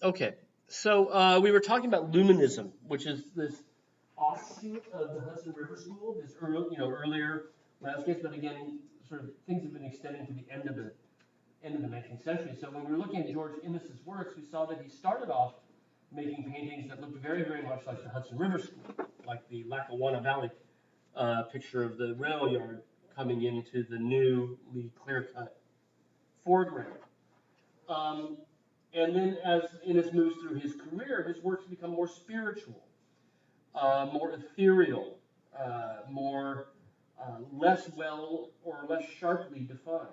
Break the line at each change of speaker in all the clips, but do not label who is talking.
Okay, so we were talking about luminism, which is this offshoot of the Hudson River School, this earlier landscapes, but again, sort of things have been extending to the end of the 19th century. So when we were looking at George Inness's works, we saw that he started off making paintings that looked very, very much like the Hudson River School, like the Lackawanna Valley picture of the rail yard coming into the newly clear-cut foreground. Um, and then as Innes moves through his career, his works become more spiritual, more ethereal, more less well or less sharply defined.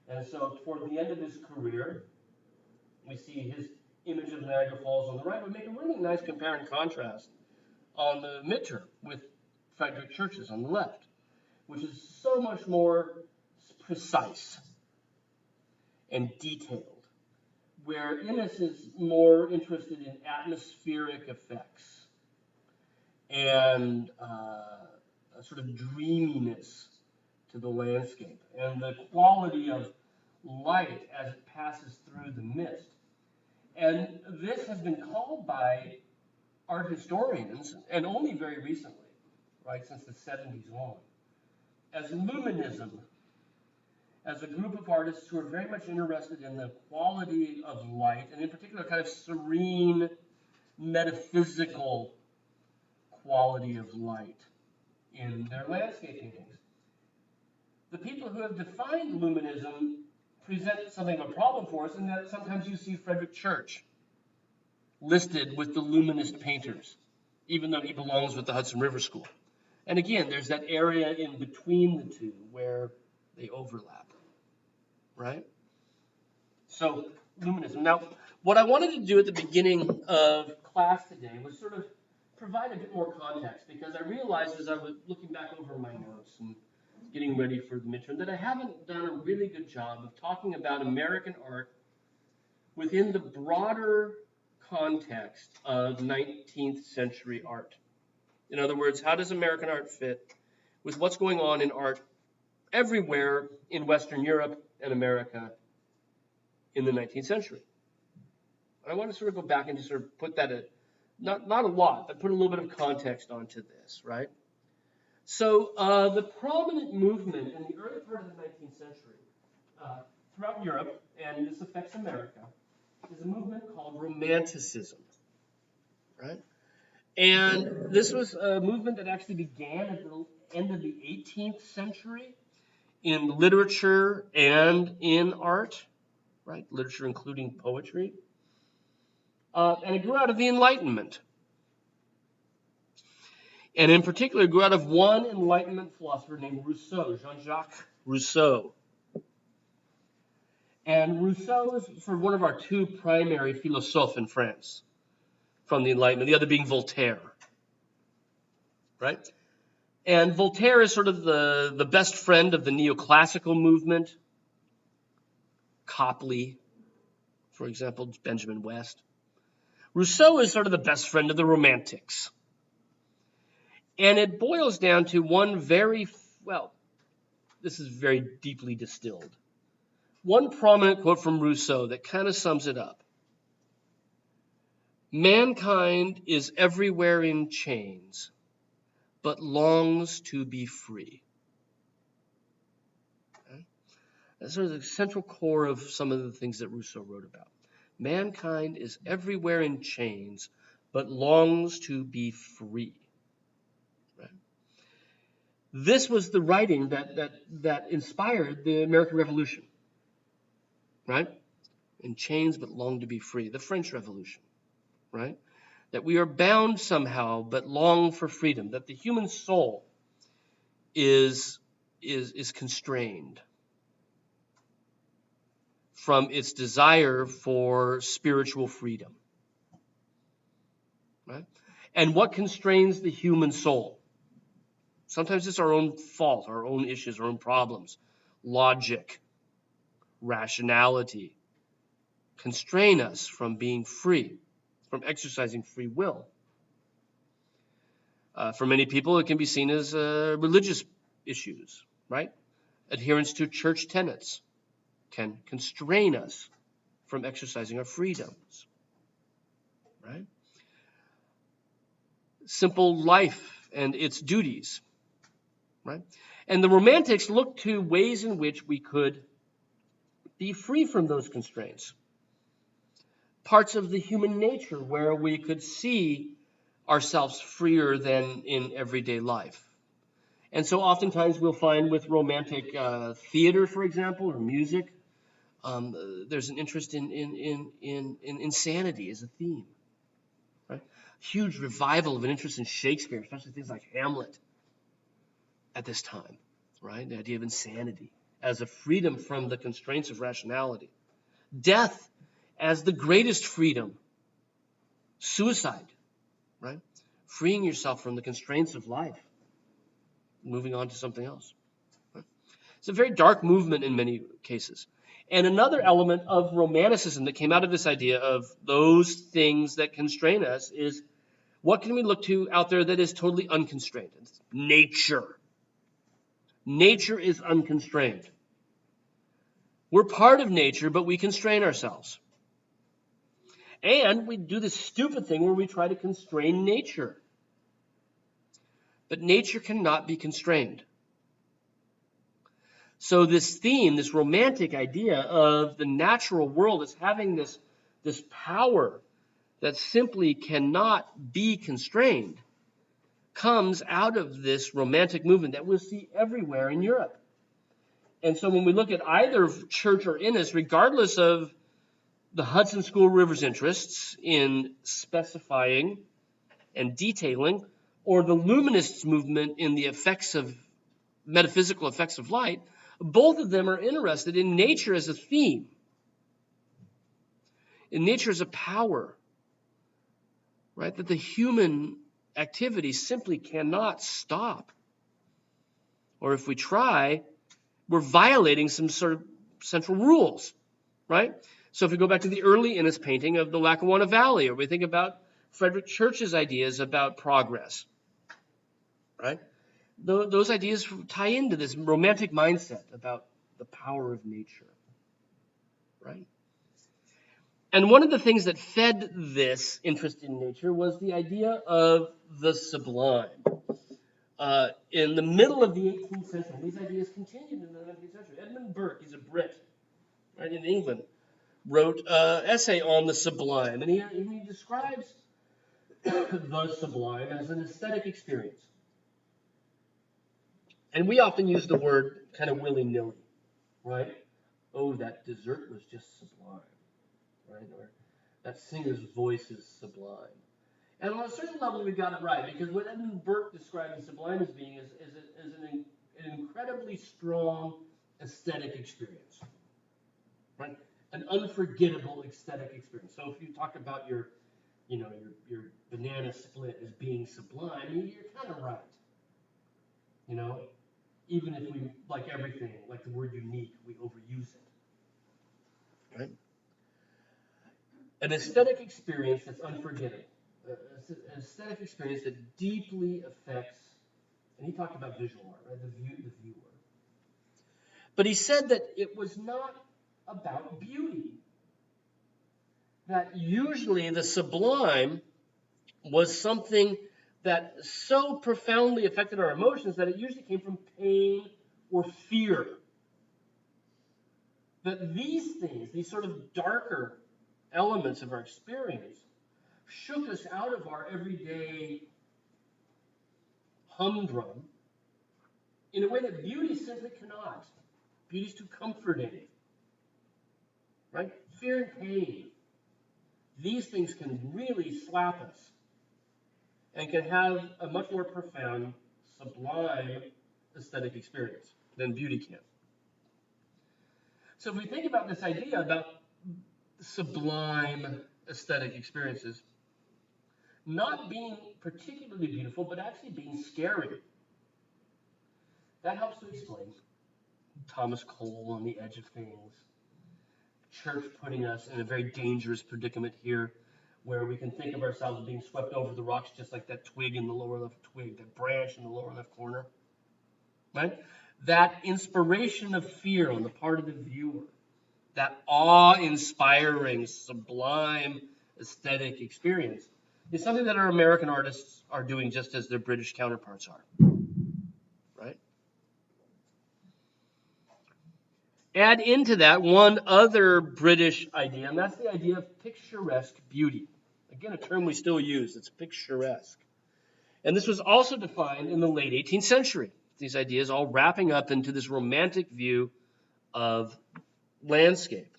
And so toward the end of his career, we see his image of Niagara Falls on the right. We make a really nice compare and contrast on the midterm with Frederick Church's on the left, which is so much more precise and detailed, where Innes is more interested in atmospheric effects and a sort of dreaminess to the landscape and the quality of light as it passes through the mist. And this has been called by art historians, and only very recently, right, since the 70s on, as luminism, as a group of artists who are very much interested in the quality of light, and in particular, kind of serene, metaphysical quality of light in their landscape paintings. The people who have defined luminism present something of a problem for us in that sometimes you see Frederick Church listed with the luminist painters, even though he belongs with the Hudson River School. And again, there's that area in between the two where they overlap, right? So, luminism. Now, what I wanted to do at the beginning of class today was sort of provide a bit more context, because I realized as I was looking back over my notes and getting ready for the midterm that I haven't done a really good job of talking about American art within the broader context of 19th century art. In other words, how does American art fit with what's going on in art everywhere in Western Europe and America in the 19th century? I want to sort of go back and just sort of put that, not a lot, but put a little bit of context onto this, right? So the prominent movement in the early part of the 19th century throughout Europe, and this affects America, is a movement called Romanticism, right? And this was a movement that actually began at the end of the 18th century in literature and in art, right? Literature including poetry. And it grew out of the Enlightenment. And in particular, it grew out of one Enlightenment philosopher named Rousseau, Jean-Jacques Rousseau. And Rousseau is sort of one of our two primary philosophes in France from the Enlightenment, the other being Voltaire, right? And Voltaire is sort of the best friend of the neoclassical movement. Copley, for example, Benjamin West. Rousseau is sort of the best friend of the Romantics. And it boils down to one this is very deeply distilled. One prominent quote from Rousseau that kind of sums it up. Mankind is everywhere in chains, but longs to be free. Okay? That's sort of the central core of some of the things that Rousseau wrote about. Mankind is everywhere in chains, but longs to be free. Right? This was the writing that inspired the American Revolution. Right? In chains, but long to be free. The French Revolution. Right? That we are bound somehow, but long for freedom. That the human soul is constrained from its desire for spiritual freedom. Right? And what constrains the human soul? Sometimes it's our own fault, our own issues, our own problems. Logic, rationality constrain us from being free, from exercising free will. For many people, it can be seen as religious issues, right? Adherence to church tenets can constrain us from exercising our freedoms. right? Simple life and its duties, right? And the Romantics looked to ways in which we could be free from those constraints. Parts of the human nature where we could see ourselves freer than in everyday life. And so oftentimes we'll find with Romantic theater, for example, or music, there's an interest in insanity as a theme. Right? Huge revival of an interest in Shakespeare, especially things like Hamlet at this time. Right? The idea of insanity as a freedom from the constraints of rationality. Death as the greatest freedom. Suicide, right? Freeing yourself from the constraints of life. Moving on to something else. Right? It's a very dark movement in many cases. And another element of Romanticism that came out of this idea of those things that constrain us is, what can we look to out there that is totally unconstrained? It's nature. Nature is unconstrained. We're part of nature, but we constrain ourselves. And we do this stupid thing where we try to constrain nature. But nature cannot be constrained. So this theme, this Romantic idea of the natural world as having this power that simply cannot be constrained, comes out of this Romantic movement that we'll see everywhere in Europe. And so when we look at either Church or Innis, regardless of the Hudson School Rivers interests in specifying and detailing, or the Luminists movement in the metaphysical effects of light, both of them are interested in nature as a theme, in nature as a power, right? That the human activity simply cannot stop. Or if we try, we're violating some sort of central rules, right? So if we go back to the early Innis painting of the Lackawanna Valley, or we think about Frederick Church's ideas about progress, right? Those ideas tie into this Romantic mindset about the power of nature, right? And one of the things that fed this interest in nature was the idea of the sublime. In the middle of the 18th century, these ideas continued in the 19th century. Edmund Burke, he's a Brit, right, in England, wrote an essay on the sublime, and he describes the sublime as an aesthetic experience. And we often use the word kind of willy-nilly, right? Oh, that dessert was just sublime, right? Or that singer's voice is sublime. And on a certain level, we got it right, because what Edmund Burke described sublime as being is an incredibly strong aesthetic experience, right? An unforgettable aesthetic experience. So if you talk about your banana split as being sublime, you're kind of right. Even if we, like everything, like the word unique, we overuse it, right? An aesthetic experience that's unforgettable. An aesthetic experience that deeply affects, and he talked about visual art, right? The viewer. But he said that it was not about beauty. That usually the sublime was something that so profoundly affected our emotions that it usually came from pain or fear. That these things, these sort of darker elements of our experience, shook us out of our everyday humdrum in a way that beauty simply cannot. Beauty's too comforting, right? Fear and pain. These things can really slap us and can have a much more profound, sublime aesthetic experience than beauty can. So if we think about this idea about sublime aesthetic experiences, not being particularly beautiful, but actually being scary, that helps to explain Thomas Cole on the edge of things, Church putting us in a very dangerous predicament here, where we can think of ourselves being swept over the rocks just like that twig in the lower left twig, that branch in the lower left corner, right? That inspiration of fear on the part of the viewer, that awe-inspiring, sublime aesthetic experience is something that our American artists are doing just as their British counterparts are, right? Add into that one other British idea, and that's the idea of picturesque beauty. Again, a term we still use, it's picturesque. And this was also defined in the late 18th century. These ideas all wrapping up into this romantic view of landscape,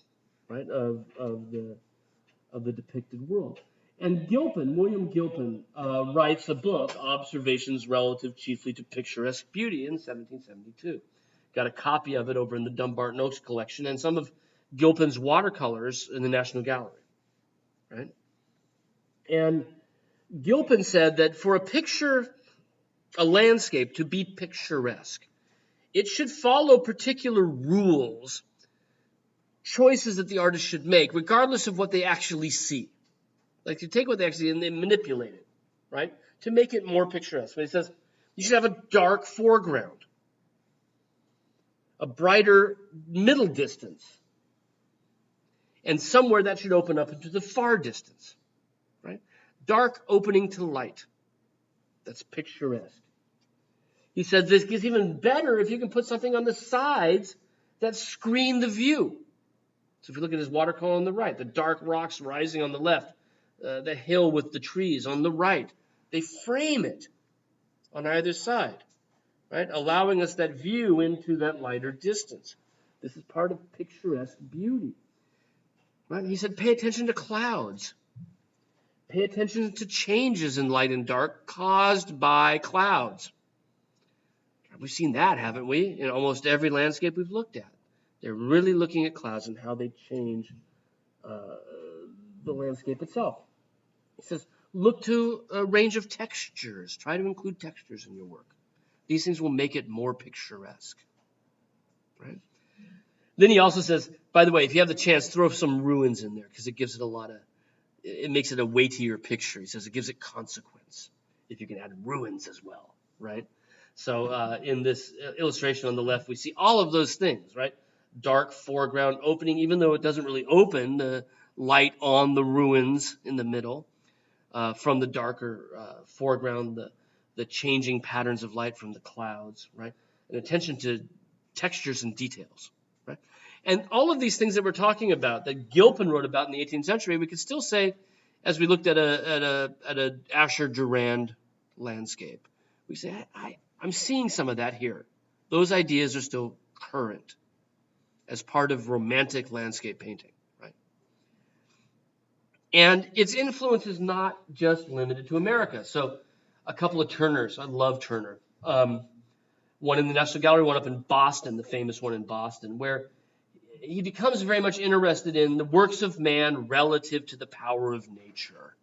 right, of the depicted world. And Gilpin, William Gilpin, writes a book, Observations Relative Chiefly to Picturesque Beauty, in 1772. Got a copy of it over in the Dumbarton Oaks collection, and some of Gilpin's watercolors in the National Gallery, right? And Gilpin said that for a landscape to be picturesque, it should follow particular rules, choices that the artist should make, regardless of what they actually see. Like, you take what they actually see and they manipulate it, right, to make it more picturesque. But he says you should have a dark foreground, a brighter middle distance, and somewhere that should open up into the far distance, right? Dark opening to light. That's picturesque. He said this gets even better if you can put something on the sides that screen the view. So if you look at his watercolor on the right, the dark rocks rising on the left, the hill with the trees on the right, they frame it on either side, right? Allowing us that view into that lighter distance. This is part of picturesque beauty, right? He said, pay attention to clouds. Pay attention to changes in light and dark caused by clouds. We've seen that, haven't we? In almost every landscape we've looked at. They're really looking at clouds and how they change the landscape itself. He says, look to a range of textures. Try to include textures in your work. These things will make it more picturesque, right? Then he also says, by the way, if you have the chance, throw some ruins in there because it gives it it makes it a weightier picture. He says it gives it consequence if you can add ruins as well, right? So in this illustration on the left, we see all of those things, right? Dark foreground opening, even though it doesn't really open, the light on the ruins in the middle. From the darker foreground, the changing patterns of light from the clouds, right? And attention to textures and details, right? And all of these things that we're talking about, that Gilpin wrote about in the 18th century, we could still say, as we looked at a Asher Durand landscape, we say, I'm seeing some of that here. Those ideas are still current as part of romantic landscape painting, right? And its influence is not just limited to America. So a couple of Turners, I love Turner. One in the National Gallery, one up in Boston, the famous one in Boston, where he becomes very much interested in the works of man relative to the power of nature.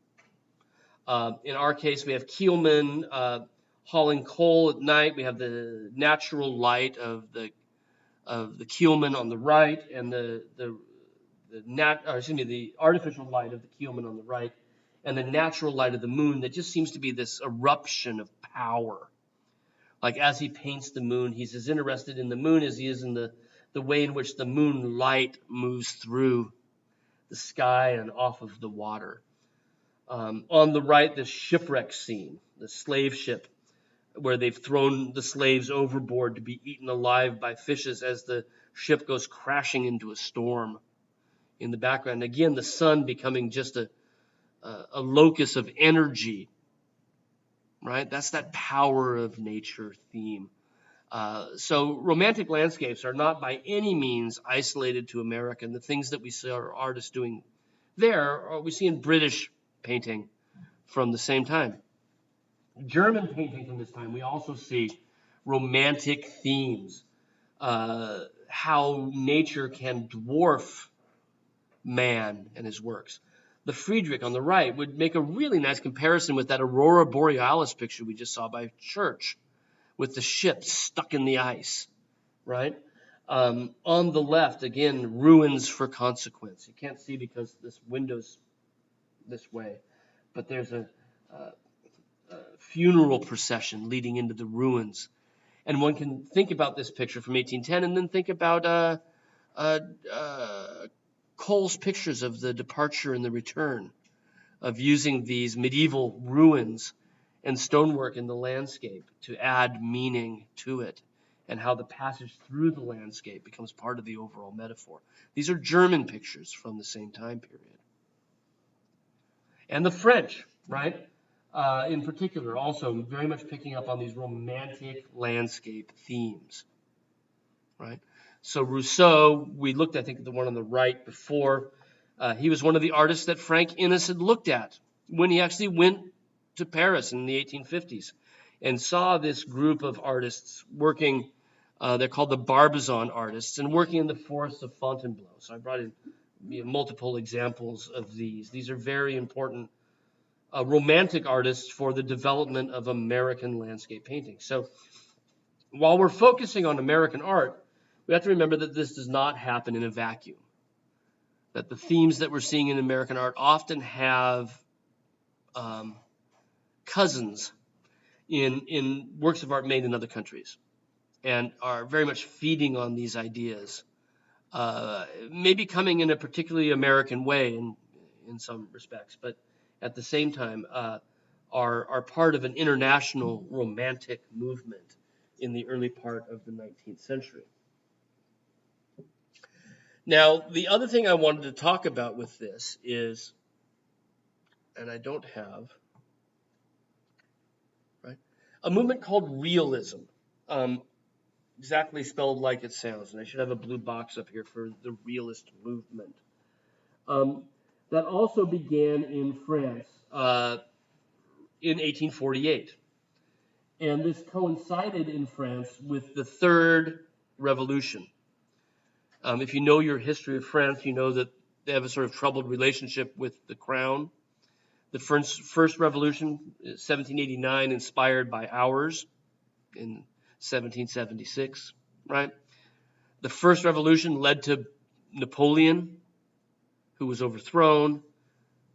In our case, we have Keelman hauling coal at night. We have the natural light of the Keelman on the right, and the artificial light of the Keelman on the right, and the natural light of the moon that just seems to be this eruption of power. Like, as he paints the moon, he's as interested in the moon as he is in the way in which the moonlight moves through the sky and off of the water. On the right, the shipwreck scene, the slave ship, where they've thrown the slaves overboard to be eaten alive by fishes as the ship goes crashing into a storm. In the background, again, the sun becoming just a locus of energy, right? That's that power of nature theme. So romantic landscapes are not by any means isolated to America, and the things that we see our artists doing there, we see in British painting from the same time. German painting from this time, we also see romantic themes, how nature can dwarf man and his works. The Friedrich on the right would make a really nice comparison with that Aurora Borealis picture we just saw by Church, with the ship stuck in the ice, right? On the left, again, ruins for consequence. You can't see because this window's this way, but there's a funeral procession leading into the ruins. And one can think about this picture from 1810 and then think about Cole's pictures of the departure and the return, of using these medieval ruins and stonework in the landscape to add meaning to it, and how the passage through the landscape becomes part of the overall metaphor. These are German pictures from the same time period. And the French, right, in particular, also very much picking up on these romantic landscape themes, right? So Rousseau, we looked, I think, at the one on the right before. He was one of the artists that Frank Innes had looked at when he actually went to Paris in the 1850s and saw this group of artists working. They're called the Barbizon artists, and working in the forests of Fontainebleau. So I brought in multiple examples of these. These are very important romantic artists for the development of American landscape painting. So while we're focusing on American art, we have to remember that this does not happen in a vacuum. That the themes that we're seeing in American art often have cousins in works of art made in other countries, and are very much feeding on these ideas, maybe coming in a particularly American way in some respects, but at the same time are part of an international romantic movement in the early part of the 19th century. Now, the other thing I wanted to talk about with this is, and I don't have, right, a movement called realism. Exactly spelled like it sounds, and I should have a blue box up here for the realist movement. That also began in France in 1848. And this coincided in France with the Third Revolution. If you know your history of France, you know that they have a sort of troubled relationship with the crown. The first revolution, 1789, inspired by ours in 1776, right? The first revolution led to Napoleon, who was overthrown.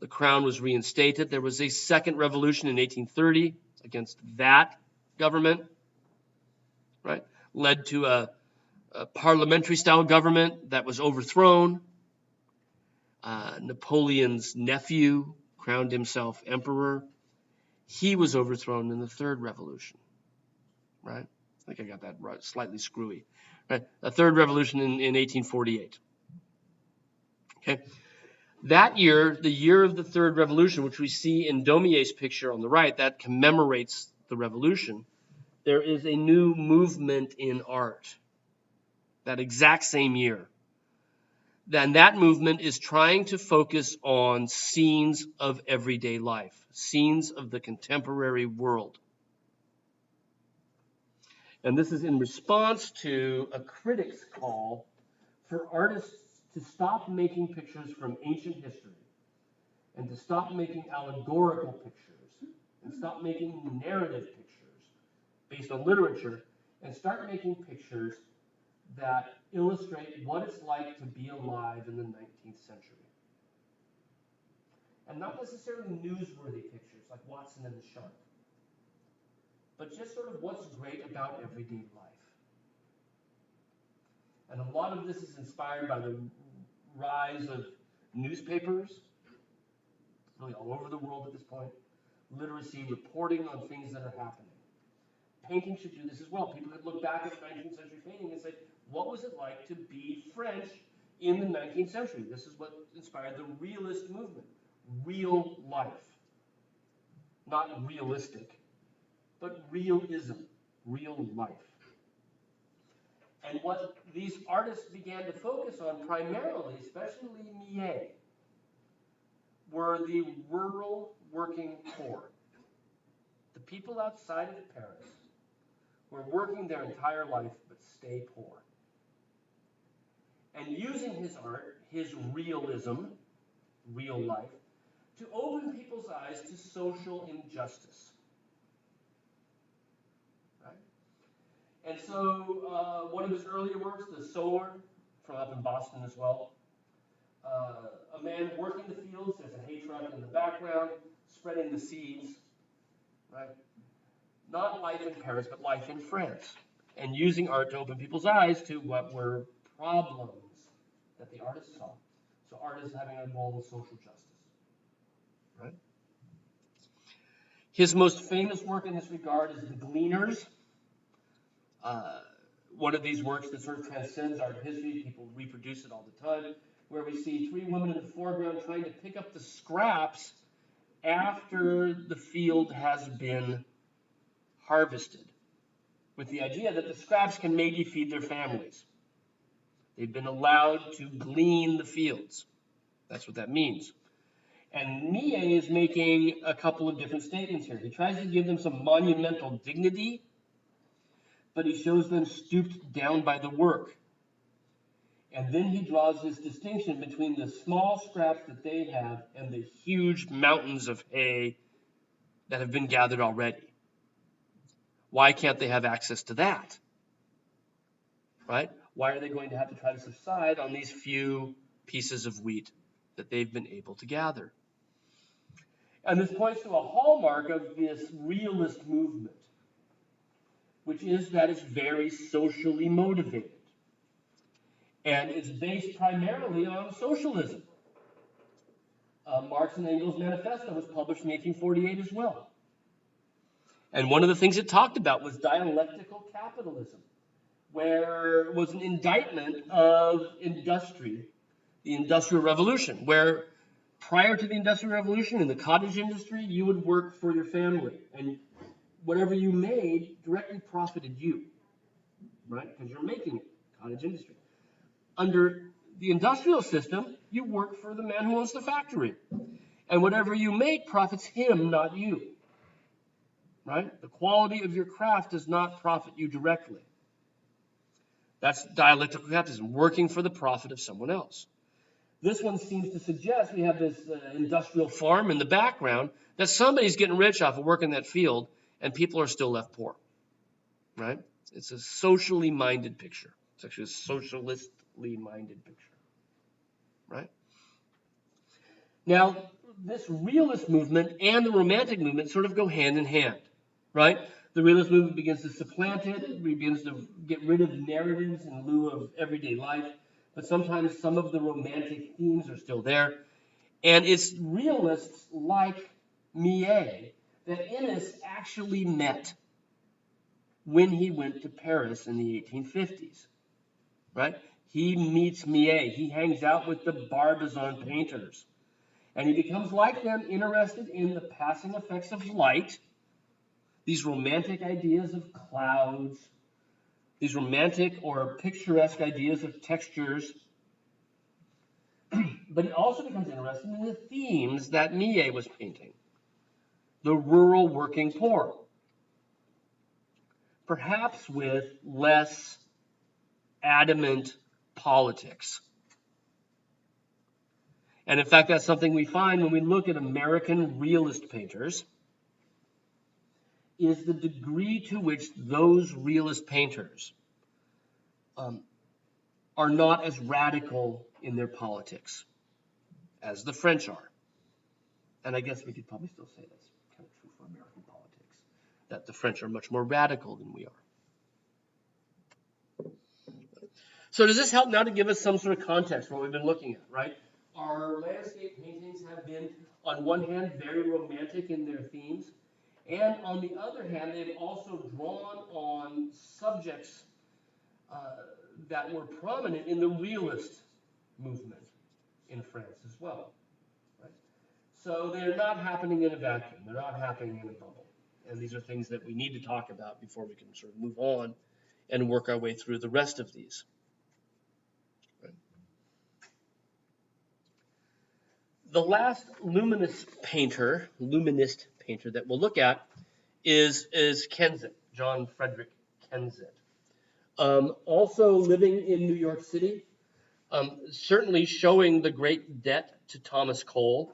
The crown was reinstated. There was a second revolution in 1830 against that government, right? Led to a parliamentary style government that was overthrown. Napoleon's nephew crowned himself emperor. He was overthrown in the third revolution, right? I think I got that right, slightly screwy. Right? A third revolution in 1848. Okay. That year, the year of the third revolution, which we see in Daumier's picture on the right, that commemorates the revolution, there is a new movement in art that exact same year. Then that movement is trying to focus on scenes of everyday life, scenes of the contemporary world. And this is in response to a critic's call for artists to stop making pictures from ancient history and to stop making allegorical pictures and stop making narrative pictures based on literature and start making pictures that illustrate what it's like to be alive in the 19th century. And not necessarily newsworthy pictures like Watson and the Shark, but just sort of what's great about everyday life. And a lot of this is inspired by the rise of newspapers, really all over the world at this point, literacy, reporting on things that are happening. Painting should do this as well. People could look back at 19th century painting and say, what was it like to be French in the 19th century? This is what inspired the realist movement. Real life. Not realistic, but realism. Real life. And what these artists began to focus on primarily, especially Millet, were the rural working poor. The people outside of Paris were working their entire life but stay poor. And using his art, his realism, real life, to open people's eyes to social injustice. Right? And so one of his earlier works, The Sower, from up in Boston as well, a man working the fields, there's a hay truck in the background, spreading the seeds, right? Not life in Paris, but life in France. And using art to open people's eyes to what were problems that the artist saw. So art is having a role in social justice. right? His most famous work in this regard is The Gleaners. One of these works that sort of transcends art history. People reproduce it all the time, where we see three women in the foreground trying to pick up the scraps after the field has been harvested, with the idea that the scraps can maybe feed their families. They've been allowed to glean the fields. That's what that means. And Millet is making a couple of different statements here. He tries to give them some monumental dignity, but he shows them stooped down by the work. And then he draws this distinction between the small scraps that they have and the huge mountains of hay that have been gathered already. Why can't they have access to that? Right? Why are they going to have to try to subside on these few pieces of wheat that they've been able to gather? And this points to a hallmark of this realist movement, which is that it's very socially motivated. And it's based primarily on socialism. Marx and Engels' manifesto was published in 1848 as well. And one of the things it talked about was dialectical capitalism, where it was an indictment of industry, the Industrial Revolution, where prior to the Industrial Revolution in the cottage industry, you would work for your family, and whatever you made directly profited you, right? Because you're making it, cottage industry. Under the industrial system, you work for the man who owns the factory, and whatever you make profits him, not you, right? The quality of your craft does not profit you directly. That's dialectical capitalism, working for the profit of someone else. This one seems to suggest we have this industrial farm in the background, that somebody's getting rich off of working that field, and people are still left poor, right? It's a socially minded picture. It's actually a socialistly minded picture, right? Now, this realist movement and the romantic movement sort of go hand in hand, right? The realist movement begins to supplant it, begins to get rid of narratives in lieu of everyday life, but sometimes some of the romantic themes are still there. And it's realists like Millet that Inness actually met when he went to Paris in the 1850s, right? He meets Millet. He hangs out with the Barbizon painters. And he becomes like them, interested in the passing effects of light, these romantic ideas of clouds, these romantic or picturesque ideas of textures. But he also becomes interested in the themes that Millet was painting. The rural working poor. Perhaps with less adamant politics. And in fact, that's something we find when we look at American realist painters, is the degree to which those realist painters are not as radical in their politics as the French are. And I guess we could probably still say that's kind of true for American politics, that the French are much more radical than we are. So does this help now to give us some sort of context for what we've been looking at, right? Our landscape paintings have been, on one hand, very romantic in their themes, and on the other hand, they've also drawn on subjects that were prominent in the realist movement in France as well. Right? So they're not happening in a vacuum. They're not happening in a bubble. And these are things that we need to talk about before we can sort of move on and work our way through the rest of these. Right? The last luminist painter that we'll look at is Kensett, John Frederick Kensett. Also living in New York City, certainly showing the great debt to Thomas Cole,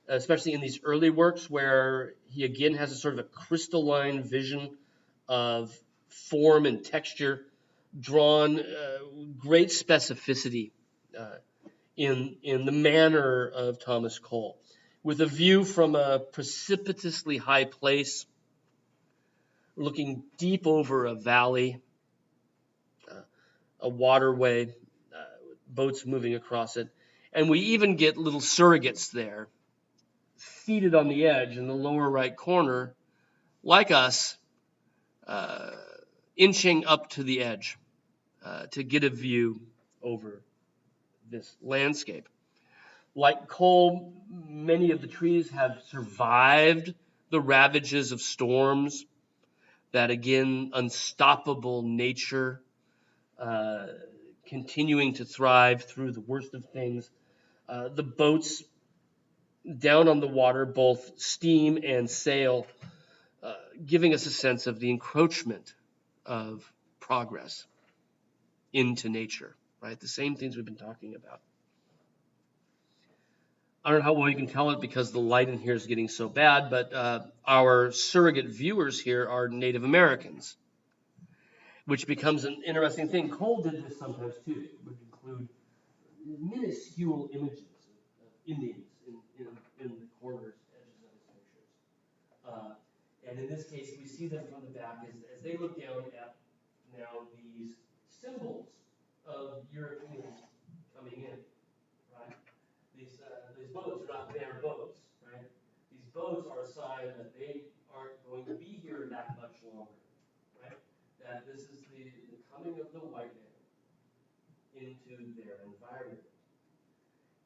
especially in these early works where he again has a sort of a crystalline vision of form and texture, drawn great specificity in the manner of Thomas Cole, with a view from a precipitously high place, looking deep over a valley, a waterway, boats moving across it. And we even get little surrogates there, seated on the edge in the lower right corner, like us, inching up to the edge to get a view over this landscape. Like Cole, many of the trees have survived the ravages of storms, that again, unstoppable nature continuing to thrive through the worst of things. The boats down on the water, both steam and sail, giving us a sense of the encroachment of progress into nature, right? The same things we've been talking about. I don't know how well you can tell it because the light in here is getting so bad, but our surrogate viewers here are Native Americans, which becomes an interesting thing. Cole did this sometimes too. It would include minuscule images of Indians in the corners, edges of his pictures. And in this case, we see them from the back as they look down at now these symbols of Europeans coming in, right? These boats are not their boats, right? These boats are a sign that they aren't going to be here that much longer, right? That this is the coming of the white man into their environment.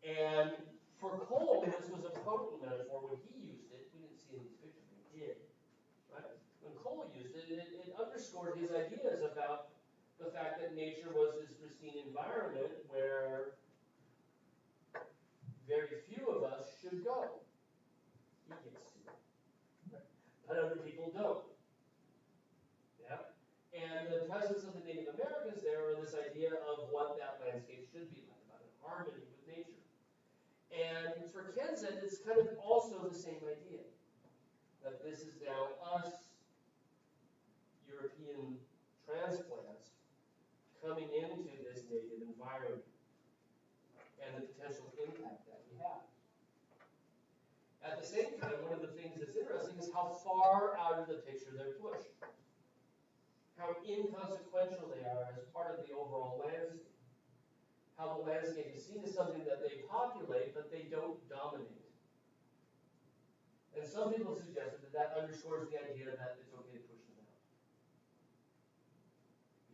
And for Cole, this was a potent metaphor. When he used it, we didn't see in these pictures, but he did, right? When Cole used it, it underscored his ideas about the fact that nature was this pristine environment where very few of us should go. He gets to, but other people don't. Yeah? And the presence of the Native Americans there are this idea of what that landscape should be like, about an harmony with nature. And for Kensett, it's kind of also the same idea, that this is now us, European transplants, coming into this native environment and the potential impact that we have. At the same time, one of the things that's interesting is how far out of the picture they're pushed, how inconsequential they are as part of the overall landscape. How the landscape is seen as something that they populate, but they don't dominate. And some people suggested that underscores the idea that it's okay to push them out,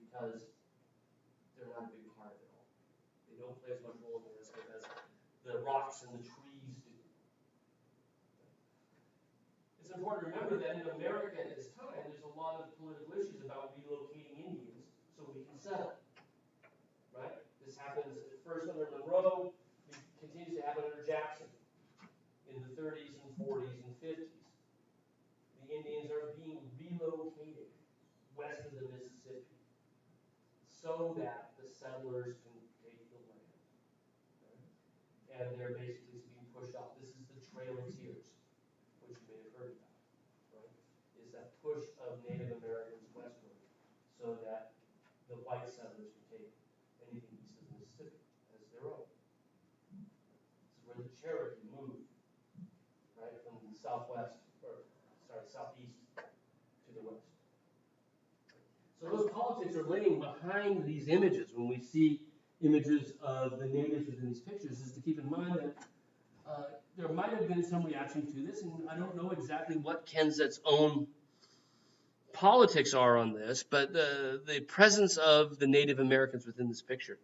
because they're not a big part of it all. They don't play as much role in the landscape as the rocks and the trees do. It's important to remember that in America at this time, there's a lot of political issues about relocating Indians so we can settle. Right? This happens at first under Monroe, it continues to happen under Jackson in the 30s and 40s and 50s. The Indians are being relocated west of the Mississippi so that the settlers can take the land. Right? And they're basically being pushed off. This is the Trail of Tears, which you may have heard about. Right? Is that push of Native Americans westward so that the white settlers can take anything east of the Mississippi as their own. This is where the Cherokee moved, right, from the southeast to the west. So those politics are laying behind these images. When we see images of the natives within these pictures, is to keep in mind that there might have been some reaction to this, and I don't know exactly what Kensett's own politics are on this, but the presence of the Native Americans within this picture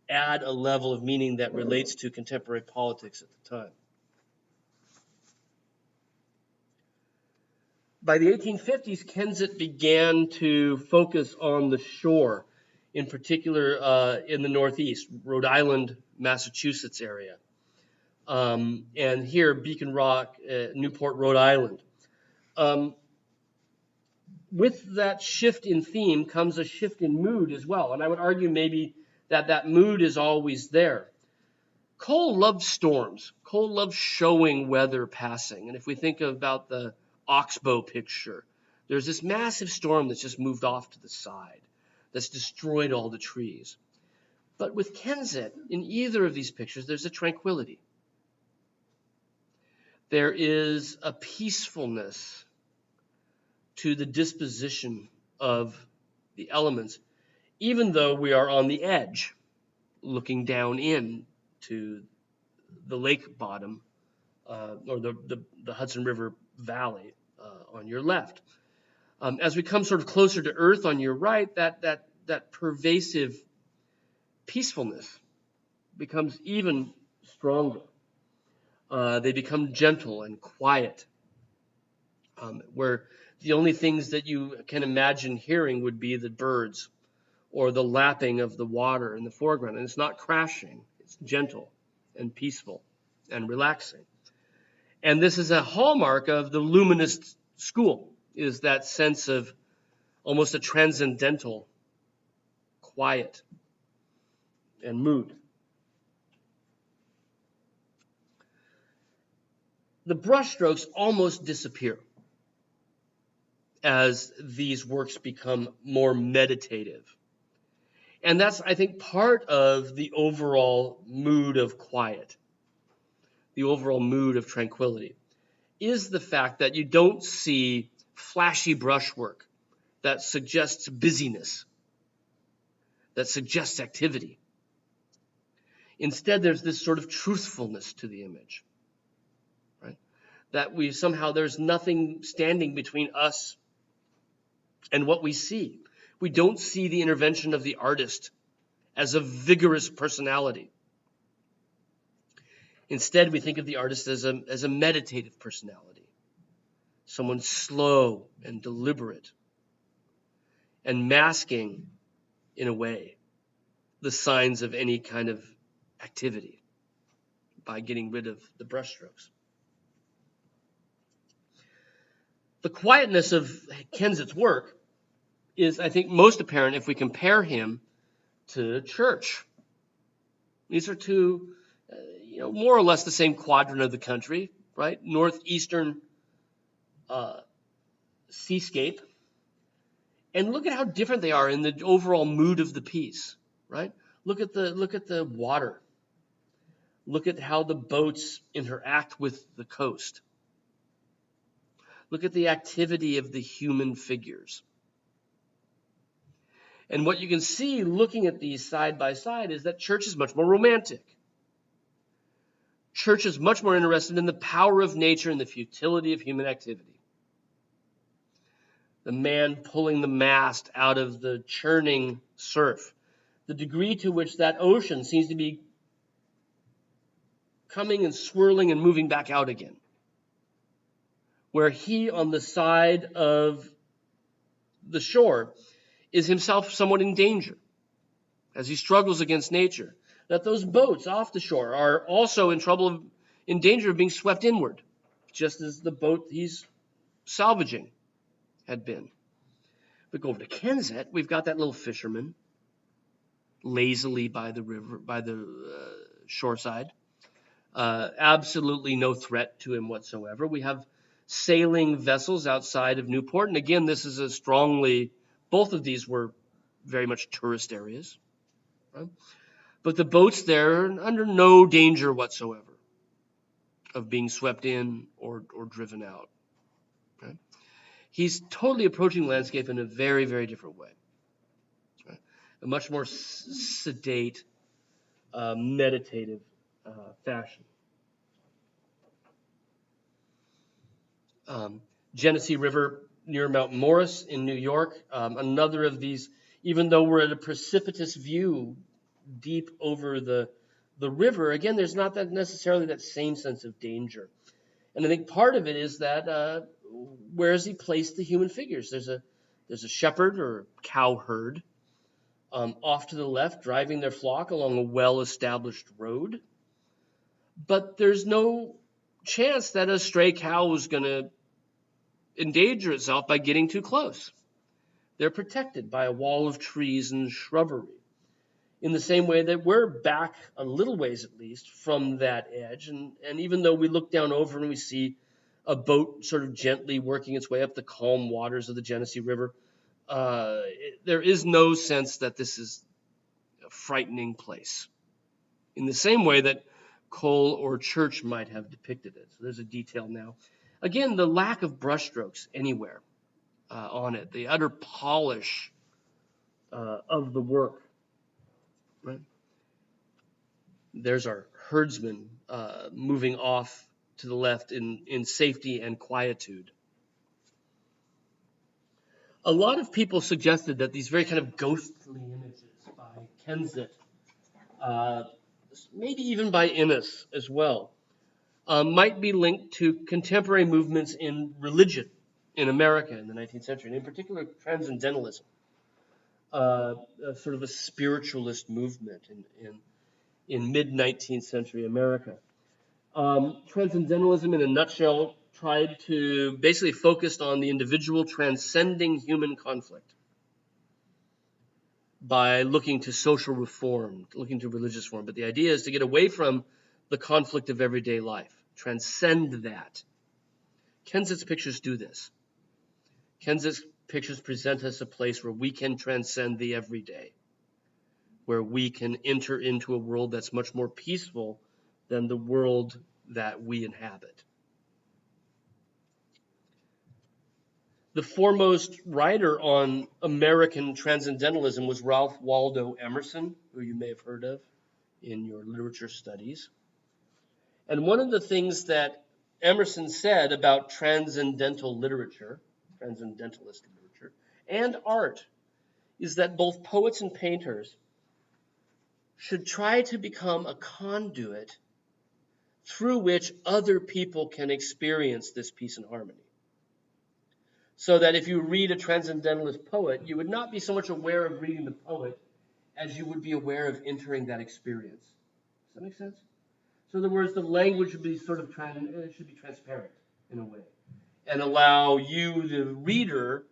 add a level of meaning that relates to contemporary politics at the time. By the 1850s, Kensett began to focus on the shore, in particular in the Northeast, Rhode Island, Massachusetts area. And here, Beacon Rock, Newport, Rhode Island. With that shift in theme comes a shift in mood as well. And I would argue maybe that mood is always there. Cole loved storms. Cole loved showing weather passing. And if we think about the Oxbow picture, there's this massive storm that's just moved off to the side, that's destroyed all the trees. But with Kensett, in either of these pictures, there's a tranquility. There is a peacefulness to the disposition of the elements, even though we are on the edge, looking down in to the lake bottom or the Hudson River Valley on your left. As we come sort of closer to Earth on your right, that pervasive peacefulness becomes even stronger. They become gentle and quiet, where the only things that you can imagine hearing would be the birds or the lapping of the water in the foreground. And it's not crashing, it's gentle and peaceful and relaxing. And this is a hallmark of the Luminist school, is that sense of almost a transcendental quiet and mood. The brushstrokes almost disappear as these works become more meditative. And that's, I think, part of the overall mood of quiet, the overall mood of tranquility, is the fact that you don't see flashy brushwork that suggests busyness, that suggests activity. Instead, there's this sort of truthfulness to the image, right? That there's nothing standing between us and what we see. We don't see the intervention of the artist as a vigorous personality. Instead, we think of the artist as a meditative personality, someone slow and deliberate, and masking, in a way, the signs of any kind of activity by getting rid of the brushstrokes. The quietness of Kensett's work is, I think, most apparent if we compare him to Church. These are two, more or less the same quadrant of the country, right? Northeastern seascape. And look at how different they are in the overall mood of the piece, right? Look at the water. Look at how the boats interact with the coast. Look at the activity of the human figures. And what you can see looking at these side by side is that Church is much more romantic. Church is much more interested in the power of nature and the futility of human activity. The man pulling the mast out of the churning surf, the degree to which that ocean seems to be coming and swirling and moving back out again. Where he, on the side of the shore, is himself somewhat in danger as he struggles against nature. That those boats off the shore are also in danger of being swept inward, just as the boat he's salvaging had been. We go over to Kensett, we've got that little fisherman lazily by the river, by the shoreside. Absolutely no threat to him whatsoever. We have sailing vessels outside of Newport, and again, this is both of these were very much tourist areas. Right? But the boats there are under no danger whatsoever of being swept in or driven out. Right? He's totally approaching landscape in a very, very different way. Right? A much more sedate, meditative fashion. Genesee River near Mount Morris in New York, another of these, even though we're at a precipitous view deep over the river, again, there's not necessarily that same sense of danger. And I think part of it is that where has he placed the human figures? There's a shepherd or cow herd off to the left driving their flock along a well-established road. But there's no chance that a stray cow is going to endanger itself by getting too close. They're protected by a wall of trees and shrubbery. In the same way that we're back a little ways at least from that edge. And even though we look down over and we see a boat sort of gently working its way up the calm waters of the Genesee River, there is no sense that this is a frightening place. In the same way that Cole or Church might have depicted it. So there's a detail now. Again, the lack of brushstrokes anywhere on it, the utter polish of the work. Right? There's our herdsman moving off to the left in safety and quietude. A lot of people suggested that these very kind of ghostly images by Kensett, maybe even by Innes as well, might be linked to contemporary movements in religion in America in the 19th century, and in particular transcendentalism, sort of a spiritualist movement in mid-19th century America. Transcendentalism, in a nutshell, tried to basically focus on the individual transcending human conflict by looking to social reform, looking to religious reform. But the idea is to get away from the conflict of everyday life, transcend that. Kensett's pictures do this. Kensett's pictures present us a place where we can transcend the everyday, where we can enter into a world that's much more peaceful than the world that we inhabit. The foremost writer on American transcendentalism was Ralph Waldo Emerson, who you may have heard of in your literature studies. And one of the things that Emerson said about transcendental literature, transcendentalist literature, and art is that both poets and painters should try to become a conduit through which other people can experience this peace and harmony. So that if you read a transcendentalist poet, you would not be so much aware of reading the poet as you would be aware of entering that experience. Does that make sense? So in other words, the language should be sort of should be transparent in a way, and allow you, the reader,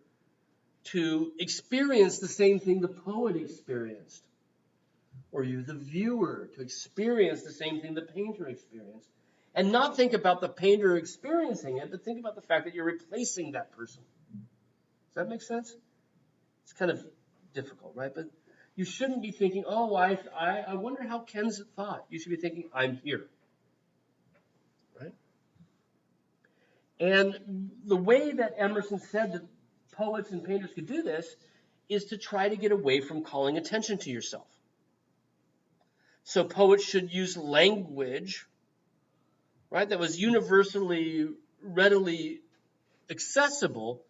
to experience the same thing the poet experienced, or you, the viewer, to experience the same thing the painter experienced, and not think about the painter experiencing it, but think about the fact that you're replacing that person. Does that make sense? It's kind of difficult, right? But you shouldn't be thinking, oh, I wonder how Kensett thought. You should be thinking, I'm here. Right? And the way that Emerson said that poets and painters could do this is to try to get away from calling attention to yourself. So poets should use language, right, that was universally, readily accessible,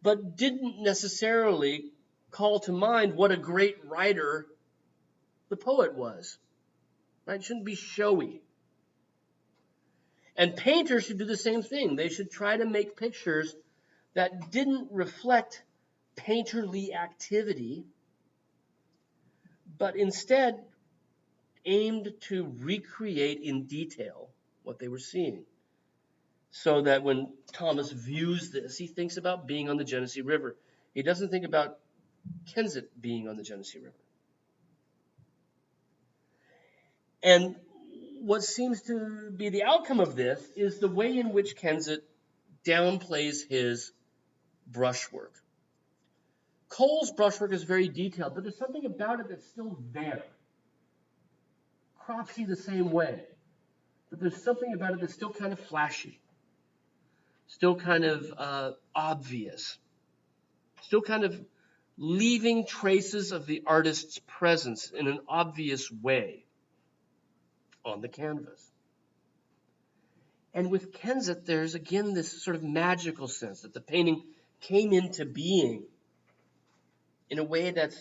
but didn't necessarily call to mind what a great writer the poet was. Right? It shouldn't be showy. And painters should do the same thing. They should try to make pictures that didn't reflect painterly activity, but instead aimed to recreate in detail what they were seeing. So that when Thomas views this, he thinks about being on the Genesee River. He doesn't think about Kensett being on the Genesee River. And what seems to be the outcome of this is the way in which Kensett downplays his brushwork. Cole's brushwork is very detailed, but there's something about it that's still there. Cropsey the same way. But there's something about it that's still kind of flashy. Still kind of obvious. Still kind of leaving traces of the artist's presence in an obvious way on the canvas. And with Kensett, there's again this sort of magical sense that the painting came into being in a way that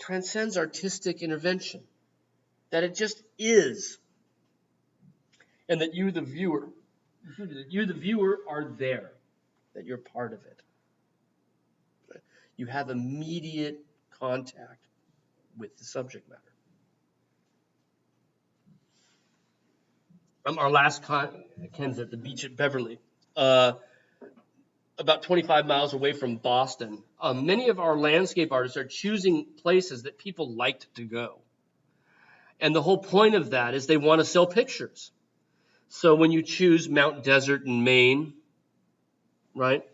transcends artistic intervention. That it just is. And that you, the viewer, are there, that you're part of it. You have immediate contact with the subject matter. Our last Kensett, the beach at Beverly, about 25 miles away from Boston. Many of our landscape artists are choosing places that people liked to go. And the whole point of that is they want to sell pictures. So when you choose Mount Desert in Maine, right?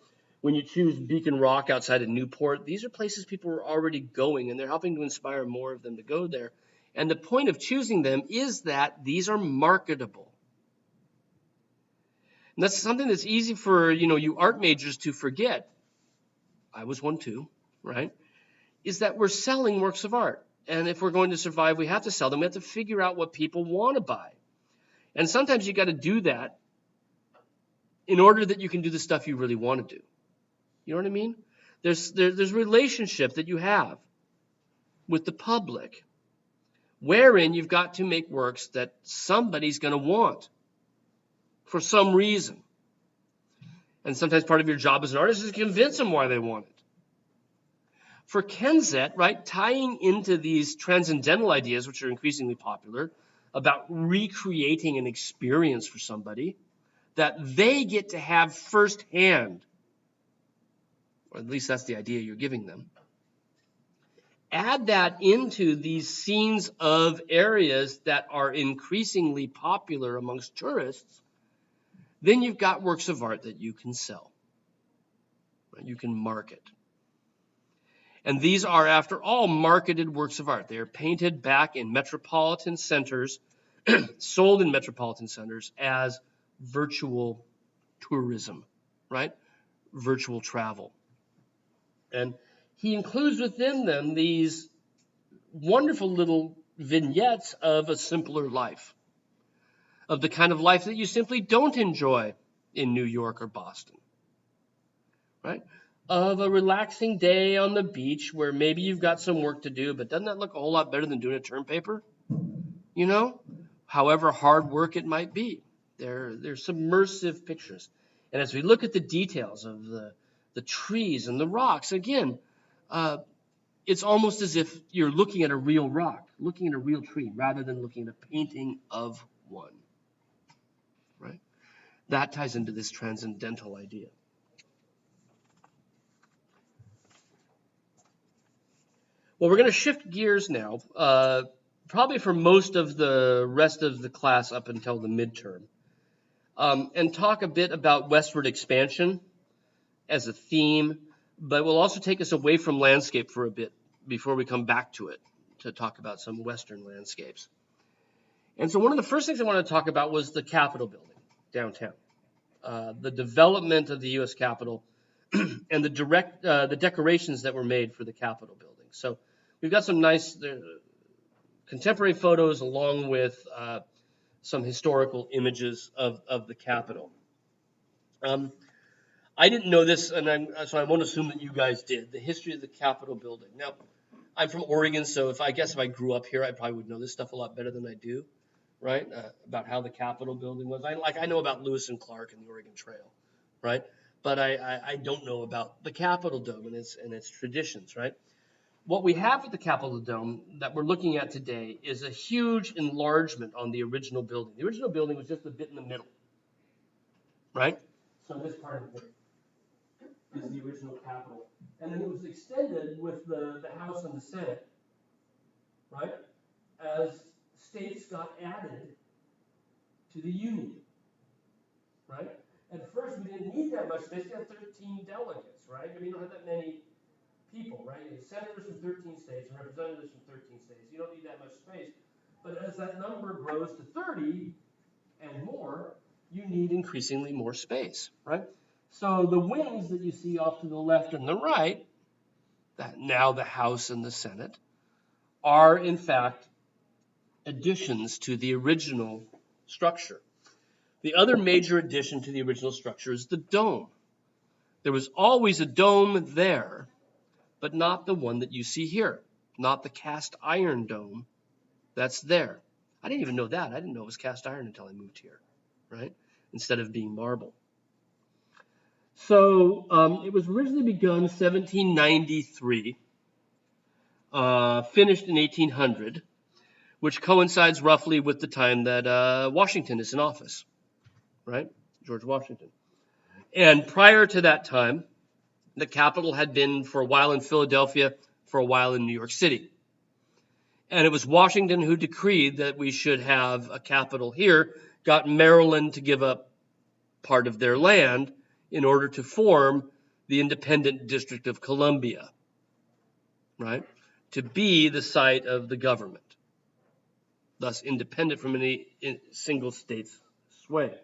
When you choose Beacon Rock outside of Newport, these are places people are already going, and they're helping to inspire more of them to go there. And the point of choosing them is that these are marketable. And that's something that's easy for, you art majors to forget. I was one too, right? Is that we're selling works of art. And if we're going to survive, we have to sell them. We have to figure out what people want to buy. And sometimes you got to do that in order that you can do the stuff you really want to do. You know what I mean? There's a relationship that you have with the public, wherein you've got to make works that somebody's going to want for some reason. And sometimes part of your job as an artist is to convince them why they want it. For Kensett, right, tying into these transcendental ideas, which are increasingly popular, about recreating an experience for somebody that they get to have firsthand, or at least that's the idea you're giving them. Add that into these scenes of areas that are increasingly popular amongst tourists, then you've got works of art that you can sell, right? You can market. And these are, after all, marketed works of art. They are painted back in metropolitan centers, sold in metropolitan centers as virtual tourism, right? Virtual travel. And he includes within them these wonderful little vignettes of a simpler life, of the kind of life that you simply don't enjoy in New York or Boston, right? Of a relaxing day on the beach where maybe you've got some work to do, but doesn't that look a whole lot better than doing a term paper? You know, however hard work it might be. They're submersive pictures. And as we look at the details of the trees and the rocks, again, it's almost as if you're looking at a real rock, looking at a real tree, rather than looking at a painting of one, right? That ties into this transcendental idea. Well, we're going to shift gears now, probably for most of the rest of the class up until the midterm, and talk a bit about westward expansion as a theme, but we'll also take us away from landscape for a bit before we come back to it to talk about some Western landscapes. And so one of the first things I wanted to talk about was the Capitol building downtown, the development of the U.S. Capitol, and the decorations that were made for the Capitol building. So we've got some nice contemporary photos along with some historical images of the Capitol. I didn't know this, and so I won't assume that you guys did, the history of the Capitol building. Now, I'm from Oregon, so if I grew up here, I probably would know this stuff a lot better than I do, right, about how the Capitol building was. I know about Lewis and Clark and the Oregon Trail, right, but I don't know about the Capitol Dome and its traditions, right? What we have at the Capitol Dome that we're looking at today is a huge enlargement on the original building. The original building was just a bit in the middle, right? So this part of it is the original Capitol. And then it was extended with the House and the Senate, right, as states got added to the Union, right? At first, we didn't need that much space. We had 13 delegates, right? I mean, you don't have that many people, right? You have senators from 13 states and representatives from 13 states. You don't need that much space. But as that number grows to 30 and more, you need increasingly more space, right? So the wings that you see off to the left and the right, that now the House and the Senate, are in fact additions to the original structure. The other major addition to the original structure is the dome. There was always a dome there, but not the one that you see here, not the cast iron dome that's there. I didn't even know that. I didn't know it was cast iron until I moved here, right? Instead of being marble. So it was originally begun 1793, finished in 1800, which coincides roughly with the time that Washington is in office, right? George Washington. And prior to that time, the Capitol had been for a while in Philadelphia, for a while in New York City. And it was Washington who decreed that we should have a Capitol here, got Maryland to give up part of their land in order to form the independent District of Columbia, right? To be the site of the government, thus independent from any single state's sway.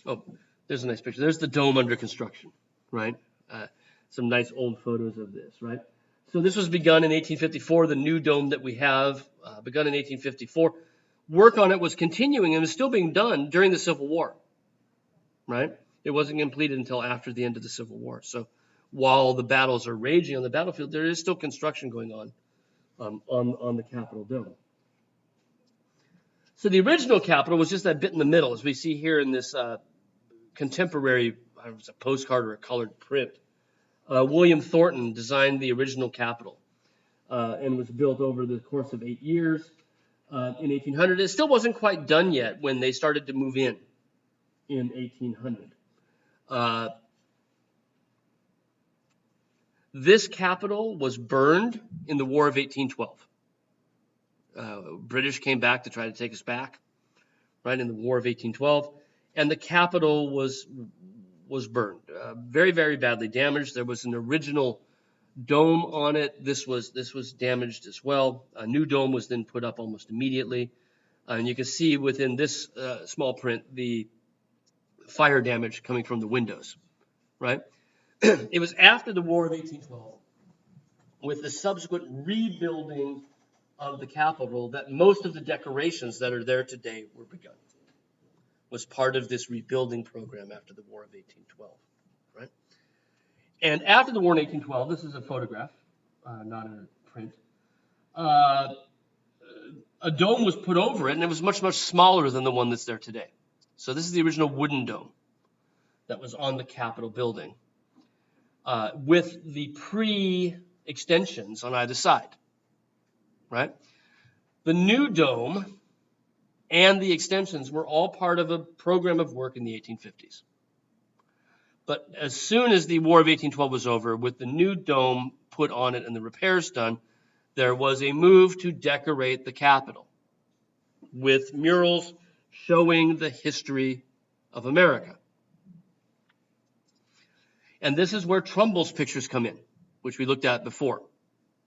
Oh, there's a nice picture. There's the dome under construction, right? Some nice old photos of this, right? So this was begun in 1854, the new dome that we have, begun in 1854. Work on it was continuing and was still being done during the Civil War, right? It wasn't completed until after the end of the Civil War. So while the battles are raging on the battlefield, there is still construction going on the Capitol Dome. So the original Capitol was just that bit in the middle, as we see here in this contemporary, I don't know if it's a postcard or a colored print. William Thornton designed the original Capitol and was built over the course of 8 years in 1800. It still wasn't quite done yet when they started to move in 1800. This Capitol was burned in the War of 1812. British came back to try to take us back, right, in the War of 1812, and the Capitol was burned, very, very badly damaged. There was an original dome on it. This was damaged as well. A new dome was then put up almost immediately, and you can see within this small print the fire damage coming from the windows, right? It was after the War of 1812, with the subsequent rebuilding of the Capitol, that most of the decorations that are there today were begun. Was part of this rebuilding program after the War of 1812, right? And after the War in 1812, this is a photograph, not a print. A dome was put over it, and it was much, much smaller than the one that's there today. So this is the original wooden dome that was on the Capitol building, with the pre-extensions on either side, right? The new dome and the extensions were all part of a program of work in the 1850s. But as soon as the War of 1812 was over, with the new dome put on it and the repairs done, there was a move to decorate the Capitol with murals showing the history of America. And this is where Trumbull's pictures come in, which we looked at before,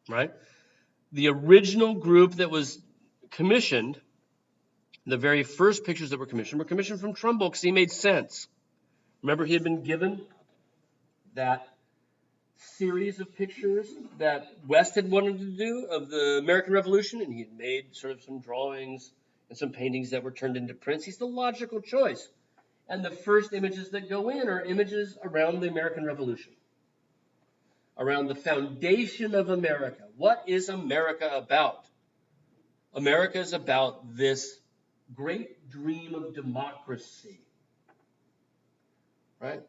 right? The original group that was commissioned, the very first pictures that were commissioned from Trumbull because he made sense. Remember, he had been given that series of pictures that West had wanted to do of the American Revolution, and he had made sort of some drawings and some paintings that were turned into prints. He's the logical choice. And the first images that go in are images around the American Revolution, around the foundation of America. What is America about? America is about this great dream of democracy, right?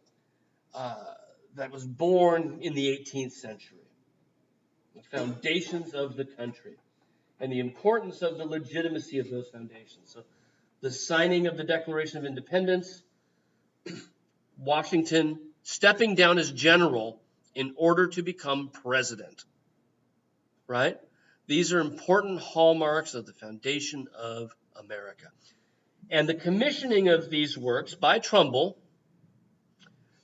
That was born in the 18th century. The foundations of the country and the importance of the legitimacy of those foundations. So the signing of the Declaration of Independence, Washington stepping down as general in order to become president, right? These are important hallmarks of the foundation of America. And the commissioning of these works by Trumbull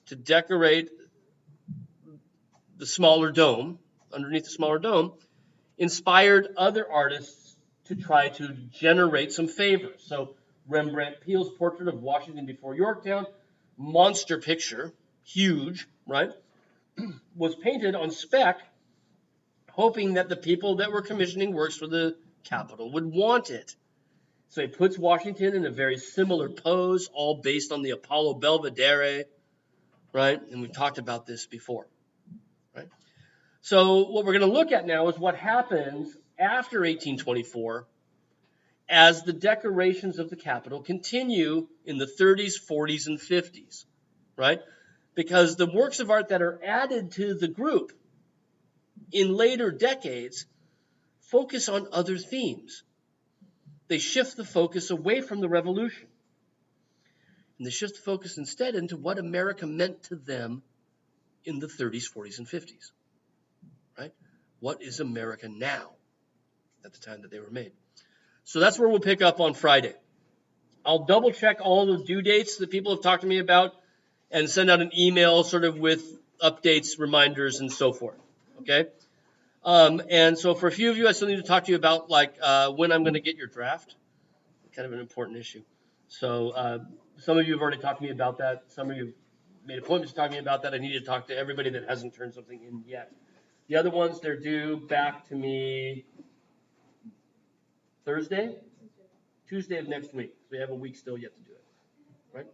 to decorate the smaller dome, underneath the smaller dome, inspired other artists to try to generate some favor. So Rembrandt Peale's portrait of Washington before Yorktown, monster picture, huge, right, was painted on spec, hoping that the people that were commissioning works for the Capitol would want it. So he puts Washington in a very similar pose, all based on the Apollo Belvedere, right? And we've talked about this before, right? So what we're going to look at now is what happens after 1824 as the decorations of the Capitol continue in the 30s, 40s, and 50s, right? Because the works of art that are added to the group in later decades focus on other themes. They shift the focus away from the revolution. And they shift the focus instead into what America meant to them in the 30s, 40s, and 50s, right? What is America now at the time that they were made? So that's where we'll pick up on Friday. I'll double check all the due dates that people have talked to me about and send out an email sort of with updates, reminders, and so forth, okay? And so for a few of you, I still need to talk to you about like when I'm going to get your draft. Kind of an important issue. So some of you have already talked to me about that. Some of you have made appointments to talk to me about that. I need to talk to everybody that hasn't turned something in yet. The other ones, they're due back to me Tuesday of next week. So we have a week still yet to do it, right?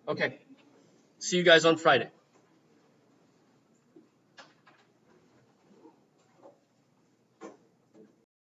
Okay. See you guys on Friday.